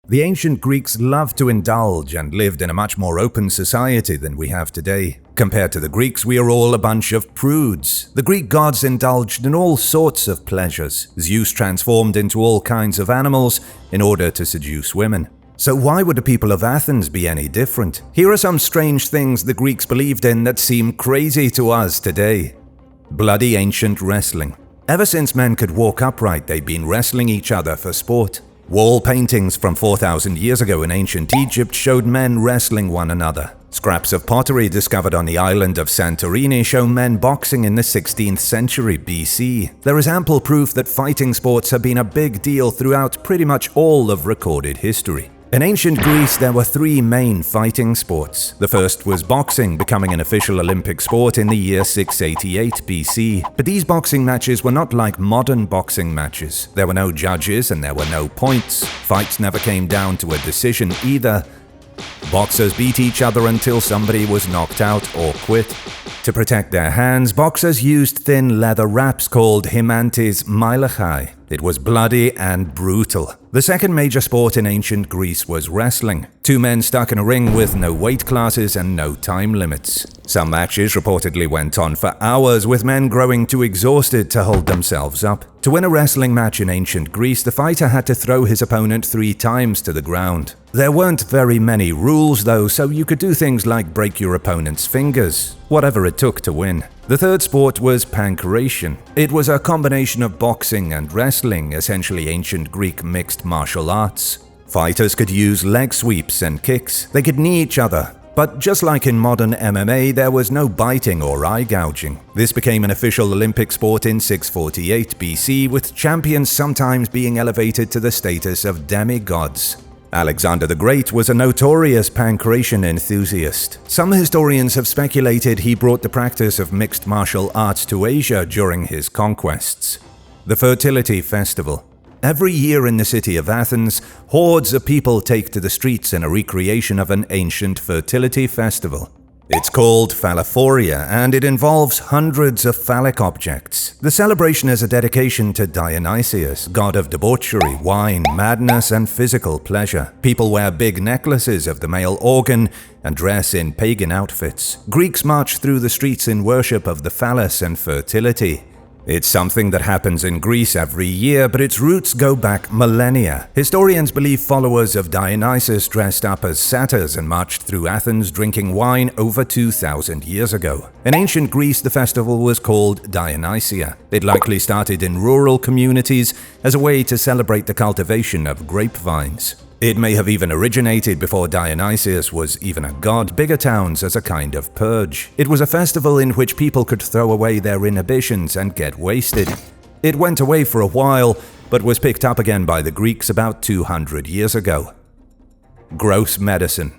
The ancient Greeks loved to indulge and lived in a much more open society than we have today. Compared to the Greeks, we are all a bunch of prudes. The Greek gods indulged in all sorts of pleasures. Zeus transformed into all kinds of animals in order to seduce women. So why would the people of Athens be any different? Here are some strange things the Greeks believed in that seem crazy to us today. Bloody ancient wrestling. Ever since men could walk upright, they've been wrestling each other for sport. Wall paintings from 4,000 years ago in ancient Egypt showed men wrestling one another. Scraps of pottery discovered on the island of Santorini show men boxing in the 16th century BC. There is ample proof that fighting sports have been a big deal throughout pretty much all of recorded history. In ancient Greece, there were three main fighting sports. The first was boxing, becoming an official Olympic sport in the year 688 BC. But these boxing matches were not like modern boxing matches. There were no judges and there were no points. Fights never came down to a decision either. Boxers beat each other until somebody was knocked out or quit. To protect their hands, boxers used thin leather wraps called hymantes mylachai. It was bloody and brutal. The second major sport in ancient Greece was wrestling. Two men stuck in a ring with no weight classes and no time limits. Some matches reportedly went on for hours, with men growing too exhausted to hold themselves up. To win a wrestling match in ancient Greece, the fighter had to throw his opponent 3 times to the ground. There weren't very many rules though, so you could do things like break your opponent's fingers, whatever it took to win. The third sport was pankration. It was a combination of boxing and wrestling, essentially ancient Greek mixed martial arts. Fighters could use leg sweeps and kicks. They could knee each other. But just like in modern MMA, there was no biting or eye gouging. This became an official Olympic sport in 648 BC, with champions sometimes being elevated to the status of demigods. Alexander the Great was a notorious pankration enthusiast. Some historians have speculated he brought the practice of mixed martial arts to Asia during his conquests. The Fertility Festival. Every year in the city of Athens, hordes of people take to the streets in a recreation of an ancient fertility festival. It's called phallophoria, and it involves hundreds of phallic objects. The celebration is a dedication to Dionysius, god of debauchery, wine, madness, and physical pleasure. People wear big necklaces of the male organ and dress in pagan outfits. Greeks march through the streets in worship of the phallus and fertility. It's something that happens in Greece every year, but its roots go back millennia. Historians believe followers of Dionysus dressed up as satyrs and marched through Athens drinking wine over 2,000 years ago. In ancient Greece, the festival was called Dionysia. It likely started in rural communities as a way to celebrate the cultivation of grapevines. It may have even originated before Dionysius was even a god, bigger towns as a kind of purge. It was a festival in which people could throw away their inhibitions and get wasted. It went away for a while, but was picked up again by the Greeks about 200 years ago. Gross medicine.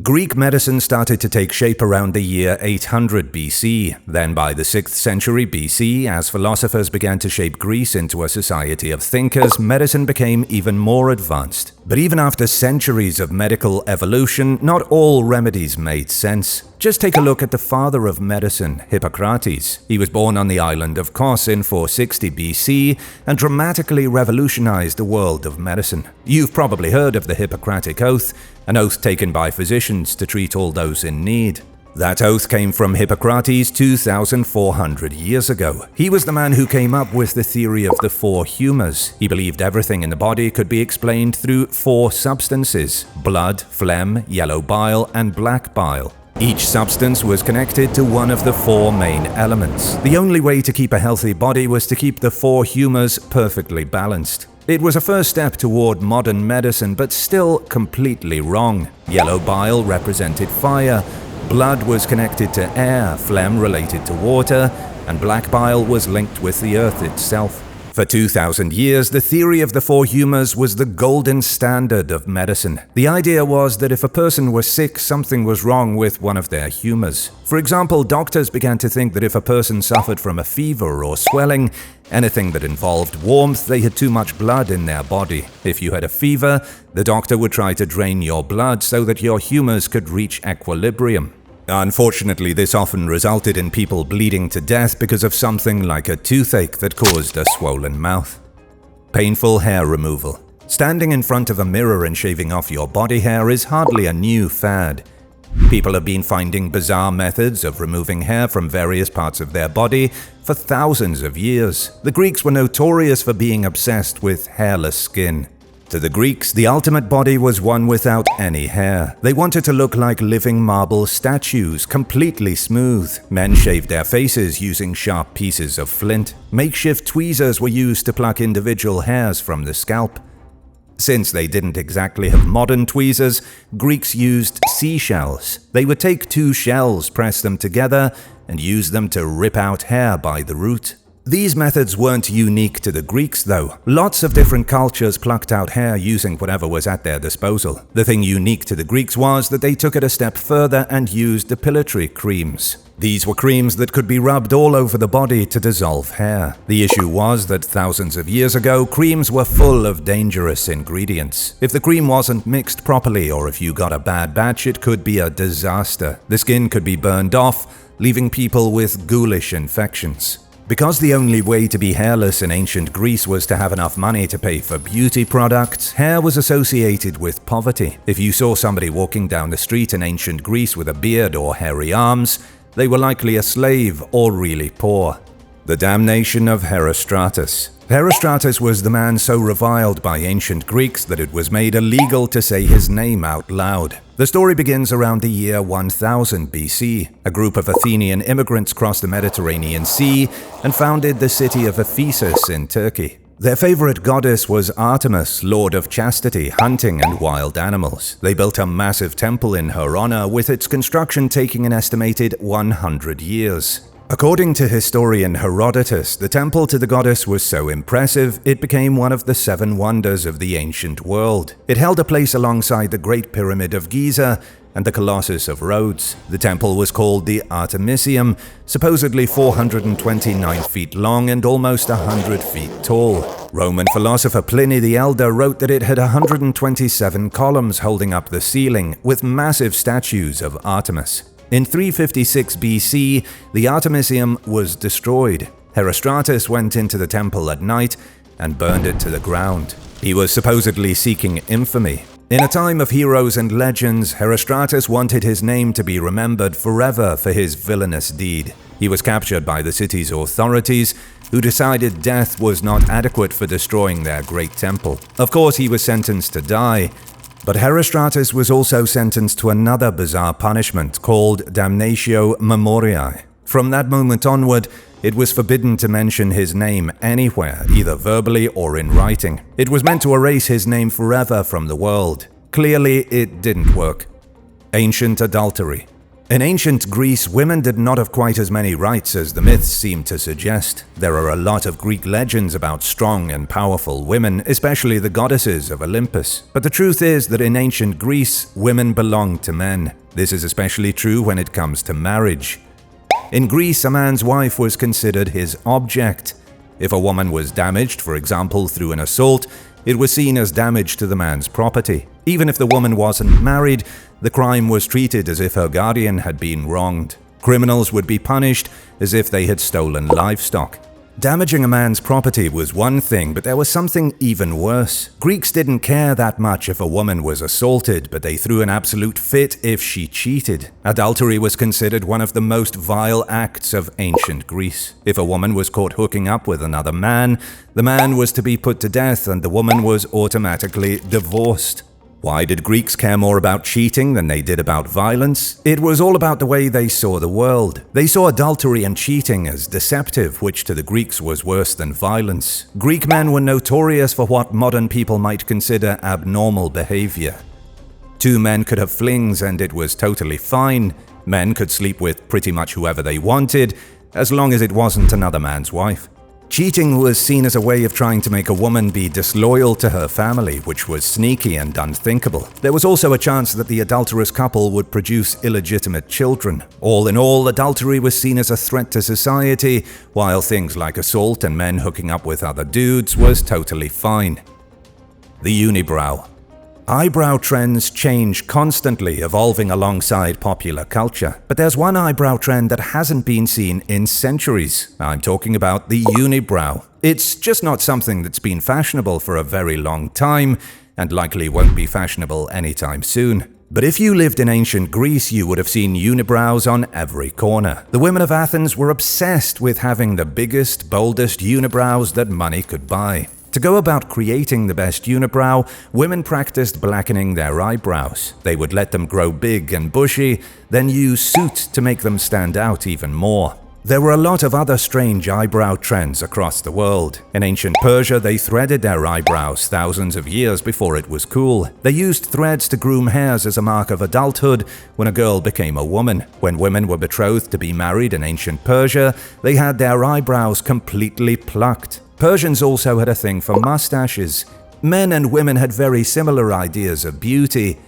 Greek medicine started to take shape around the year 800 BC. Then by the 6th century BC, as philosophers began to shape Greece into a society of thinkers, medicine became even more advanced. But even after centuries of medical evolution, not all remedies made sense. Just take a look at the father of medicine, Hippocrates. He was born on the island of Kos in 460 BC and dramatically revolutionized the world of medicine. You've probably heard of the Hippocratic Oath, an oath taken by physicians to treat all those in need. That oath came from Hippocrates 2,400 years ago. He was the man who came up with the theory of the 4 humours. He believed everything in the body could be explained through 4 substances: blood, phlegm, yellow bile, and black bile. Each substance was connected to one of the 4 main elements. The only way to keep a healthy body was to keep the 4 humours perfectly balanced. It was a first step toward modern medicine, but still completely wrong. Yellow bile represented fire, blood was connected to air, phlegm related to water, and black bile was linked with the earth itself. For 2,000 years, the theory of the 4 humours was the golden standard of medicine. The idea was that if a person was sick, something was wrong with one of their humours. For example, doctors began to think that if a person suffered from a fever or swelling, anything that involved warmth, they had too much blood in their body. If you had a fever, the doctor would try to drain your blood so that your humours could reach equilibrium. Unfortunately, this often resulted in people bleeding to death because of something like a toothache that caused a swollen mouth. Painful hair removal. Standing in front of a mirror and shaving off your body hair is hardly a new fad. People have been finding bizarre methods of removing hair from various parts of their body for thousands of years. The Greeks were notorious for being obsessed with hairless skin. To the Greeks, the ultimate body was one without any hair. They wanted to look like living marble statues, completely smooth. Men shaved their faces using sharp pieces of flint. Makeshift tweezers were used to pluck individual hairs from the scalp. Since they didn't exactly have modern tweezers, Greeks used seashells. They would take two shells, press them together, and use them to rip out hair by the root. These methods weren't unique to the Greeks, though. Lots of different cultures plucked out hair using whatever was at their disposal. The thing unique to the Greeks was that they took it a step further and used depilatory creams. These were creams that could be rubbed all over the body to dissolve hair. The issue was that thousands of years ago, creams were full of dangerous ingredients. If the cream wasn't mixed properly, or if you got a bad batch, it could be a disaster. The skin could be burned off, leaving people with ghoulish infections. Because the only way to be hairless in ancient Greece was to have enough money to pay for beauty products, hair was associated with poverty. If you saw somebody walking down the street in ancient Greece with a beard or hairy arms, they were likely a slave or really poor. The Damnation of Herostratus. Herostratus was the man so reviled by ancient Greeks that it was made illegal to say his name out loud. The story begins around the year 1000 BC. A group of Athenian immigrants crossed the Mediterranean Sea and founded the city of Ephesus in Turkey. Their favorite goddess was Artemis, lord of chastity, hunting, and wild animals. They built a massive temple in her honor, with its construction taking an estimated 100 years. According to historian Herodotus, the temple to the goddess was so impressive, it became one of the 7 wonders of the ancient world. It held a place alongside the Great Pyramid of Giza and the Colossus of Rhodes. The temple was called the Artemisium, supposedly 429 feet long and almost 100 feet tall. Roman philosopher Pliny the Elder wrote that it had 127 columns holding up the ceiling, with massive statues of Artemis. In 356 BC, the Artemisium was destroyed. Herostratus went into the temple at night and burned it to the ground. He was supposedly seeking infamy. In a time of heroes and legends, Herostratus wanted his name to be remembered forever for his villainous deed. He was captured by the city's authorities, who decided death was not adequate for destroying their great temple. Of course, he was sentenced to die, but Herostratus was also sentenced to another bizarre punishment called Damnatio Memoriae. From that moment onward, it was forbidden to mention his name anywhere, either verbally or in writing. It was meant to erase his name forever from the world. Clearly, it didn't work. Ancient adultery. In ancient Greece, women did not have quite as many rights as the myths seem to suggest. There are a lot of Greek legends about strong and powerful women, especially the goddesses of Olympus. But the truth is that in ancient Greece, women belonged to men. This is especially true when it comes to marriage. In Greece, a man's wife was considered his object. If a woman was damaged, for example, through an assault, it was seen as damage to the man's property. Even if the woman wasn't married, the crime was treated as if her guardian had been wronged. Criminals would be punished as if they had stolen livestock. Damaging a man's property was one thing, but there was something even worse. Greeks didn't care that much if a woman was assaulted, but they threw an absolute fit if she cheated. Adultery was considered one of the most vile acts of ancient Greece. If a woman was caught hooking up with another man, the man was to be put to death and the woman was automatically divorced. Why did Greeks care more about cheating than they did about violence? It was all about the way they saw the world. They saw adultery and cheating as deceptive, which to the Greeks was worse than violence. Greek men were notorious for what modern people might consider abnormal behavior. 2 men could have flings and it was totally fine. Men could sleep with pretty much whoever they wanted, as long as it wasn't another man's wife. Cheating was seen as a way of trying to make a woman be disloyal to her family, which was sneaky and unthinkable. There was also a chance that the adulterous couple would produce illegitimate children. All in all, adultery was seen as a threat to society, while things like assault and men hooking up with other dudes was totally fine. The Unibrow. Eyebrow trends change constantly, evolving alongside popular culture. But there's one eyebrow trend that hasn't been seen in centuries. I'm talking about the unibrow. It's just not something that's been fashionable for a very long time, and likely won't be fashionable anytime soon. But if you lived in ancient Greece, you would have seen unibrows on every corner. The women of Athens were obsessed with having the biggest, boldest unibrows that money could buy. To go about creating the best unibrow, women practiced blackening their eyebrows. They would let them grow big and bushy, then use soot to make them stand out even more. There were a lot of other strange eyebrow trends across the world. In ancient Persia, they threaded their eyebrows thousands of years before it was cool. They used threads to groom hairs as a mark of adulthood when a girl became a woman. When women were betrothed to be married in ancient Persia, they had their eyebrows completely plucked. Persians also had a thing for mustaches. Men and women had very similar ideas of beauty.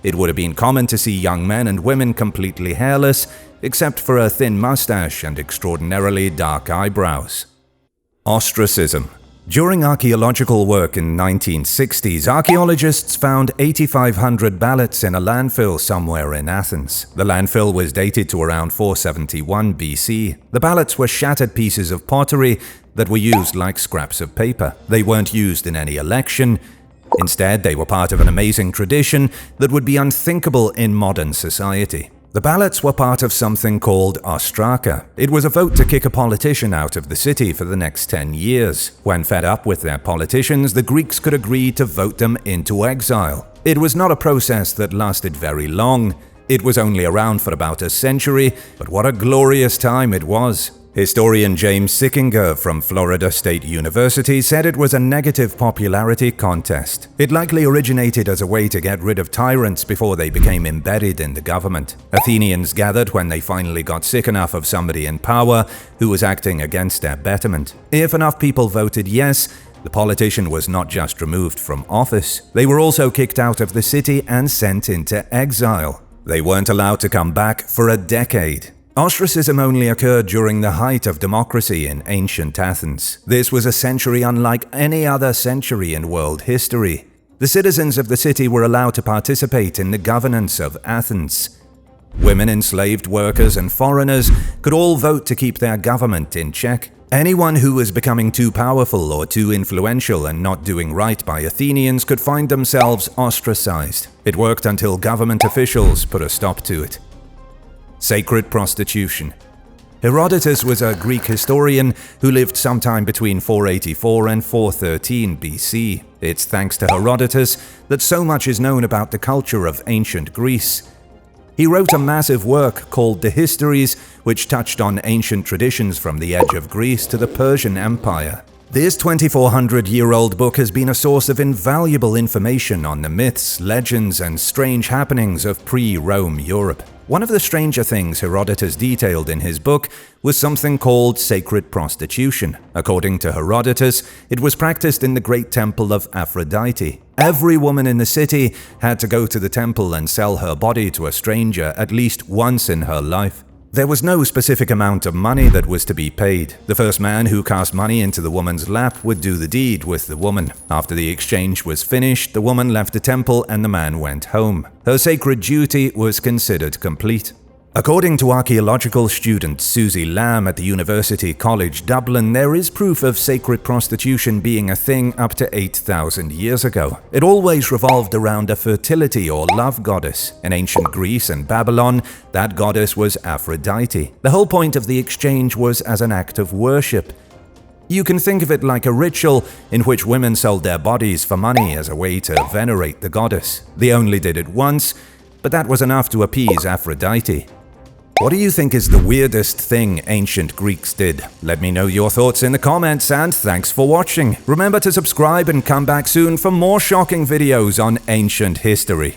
It would have been common to see young men and women completely hairless, except for a thin mustache and extraordinarily dark eyebrows. Ostracism. During archaeological work in the 1960s, archaeologists found 8,500 ballots in a landfill somewhere in Athens. The landfill was dated to around 471 BC. The ballots were shattered pieces of pottery that were used like scraps of paper. They weren't used in any election. Instead, they were part of an amazing tradition that would be unthinkable in modern society. The ballots were part of something called ostraka. It was a vote to kick a politician out of the city for the next 10 years. When fed up with their politicians, the Greeks could agree to vote them into exile. It was not a process that lasted very long. It was only around for about a century, but what a glorious time it was. Historian James Sickinger from Florida State University said it was a negative popularity contest. It likely originated as a way to get rid of tyrants before they became embedded in the government. Athenians gathered when they finally got sick enough of somebody in power who was acting against their betterment. If enough people voted yes, the politician was not just removed from office, they were also kicked out of the city and sent into exile. They weren't allowed to come back for a decade. Ostracism only occurred during the height of democracy in ancient Athens. This was a century unlike any other century in world history. The citizens of the city were allowed to participate in the governance of Athens. Women, enslaved workers, and foreigners could all vote to keep their government in check. Anyone who was becoming too powerful or too influential and not doing right by Athenians could find themselves ostracized. It worked until government officials put a stop to it. Sacred prostitution. Herodotus was a Greek historian who lived sometime between 484 and 413 BC. It's thanks to Herodotus that so much is known about the culture of ancient Greece. He wrote a massive work called the Histories, which touched on ancient traditions from the edge of Greece to the Persian Empire. This 2,400-year-old book has been a source of invaluable information on the myths, legends, and strange happenings of pre-Rome Europe. One of the stranger things Herodotus detailed in his book was something called sacred prostitution. According to Herodotus, it was practiced in the great temple of Aphrodite. Every woman in the city had to go to the temple and sell her body to a stranger at least once in her life. There was no specific amount of money that was to be paid. The first man who cast money into the woman's lap would do the deed with the woman. After the exchange was finished, the woman left the temple and the man went home. Her sacred duty was considered complete. According to archaeological student Susie Lamb at the University College Dublin, there is proof of sacred prostitution being a thing up to 8,000 years ago. It always revolved around a fertility or love goddess. In ancient Greece and Babylon, that goddess was Aphrodite. The whole point of the exchange was as an act of worship. You can think of it like a ritual in which women sold their bodies for money as a way to venerate the goddess. They only did it once, but that was enough to appease Aphrodite. What do you think is the weirdest thing ancient Greeks did? Let me know your thoughts in the comments, and thanks for watching. Remember to subscribe and come back soon for more shocking videos on ancient history.